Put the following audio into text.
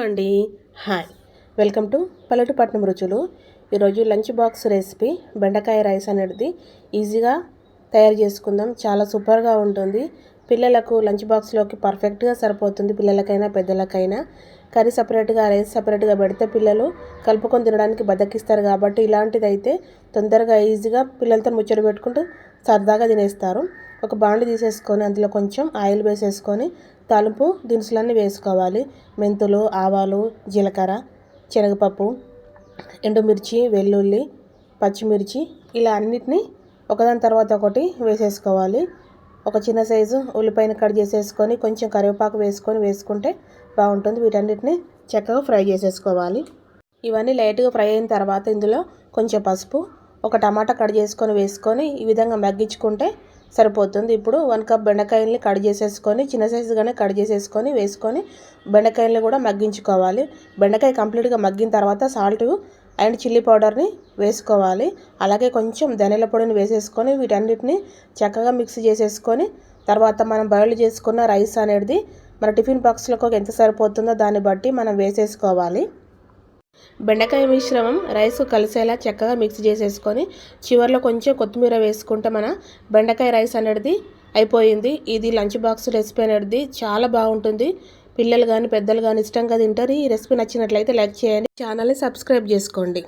అండి. Hi, welcome to పల్లెటూపట్నం రుచులు. ఈరోజు లంచ్ బాక్స్ రెసిపీ బెండకాయ రైస్ అనేది ఈజీగా తయారు చేసుకుందాం. చాలా సూపర్గా ఉంటుంది. పిల్లలకు లంచ్ బాక్స్లోకి పర్ఫెక్ట్గా సరిపోతుంది. పిల్లలకైనా పెద్దలకైనా కర్రీ సపరేట్గా రైస్ సపరేట్గా పెడితే పిల్లలు కలుపుకొని తినడానికి బద్దకిస్తారు. కాబట్టి ఇలాంటిదైతే తొందరగా ఈజీగా పిల్లలతో ముచ్చట పెట్టుకుంటూ సరదాగా తినేస్తారు. ఒక బాండి తీసేసుకొని అందులో కొంచెం ఆయిల్ వేసేసుకొని తాలింపు దినుసులన్నీ వేసుకోవాలి. మెంతులు, ఆవాలు, జీలకర్ర, శనగపప్పు, ఎండుమిర్చి, వెల్లుల్లి, పచ్చిమిర్చి ఇలా అన్నిటినీ ఒకదాని తర్వాత ఒకటి వేసేసుకోవాలి. ఒక చిన్న సైజు ఉల్లిపాయను కట్ చేసేసుకొని కొంచెం కరివేపాకు వేసుకుంటే బాగుంటుంది. వీటన్నిటిని చక్కగా ఫ్రై చేసేసుకోవాలి. ఇవన్నీ లైట్గా ఫ్రై అయిన తర్వాత ఇందులో కొంచెం పసుపు, ఒక టమాటా కట్ చేసుకొని వేసుకొని ఈ విధంగా మగ్గించుకుంటే సరిపోతుంది. ఇప్పుడు 1 కప్ బెండకాయల్ని కట్ చేసేసుకొని చిన్న సైజుగానే కట్ చేసేసుకొని వేసుకొని బెండకాయల్ని కూడా మగ్గించుకోవాలి. బెండకాయ కంప్లీట్గా మగ్గిన తర్వాత సాల్ట్ అండ్ చిల్లీ పౌడర్ని వేసుకోవాలి. అలాగే కొంచెం ధనియాల పొడిని వేసేసుకొని వీటన్నిటిని చక్కగా మిక్స్ చేసేసుకొని తర్వాత మనం బాయిల్ చేసుకున్న రైస్ అనేది మన టిఫిన్ బాక్స్లకు ఎంత సరిపోతుందో దాన్ని బట్టి మనం వేసేసుకోవాలి. బెండకాయ మిశ్రమం రైస్ కలిసేలా చక్కగా మిక్స్ చేసేసుకొని చివరిలో కొంచెం కొత్తిమీర వేసుకుంటే మన బెండకాయ రైస్ అనేది అయిపోయింది. ఇది లంచ్ బాక్స్ రెసిపీ అనేది చాలా బాగుంటుంది. పిల్లలు కానీ పెద్దలు కానీ ఇష్టంగా తింటారు. ఈ రెసిపీ నచ్చినట్లయితే లైక్ చేయండి, ఛానల్ని సబ్స్క్రైబ్ చేసుకోండి.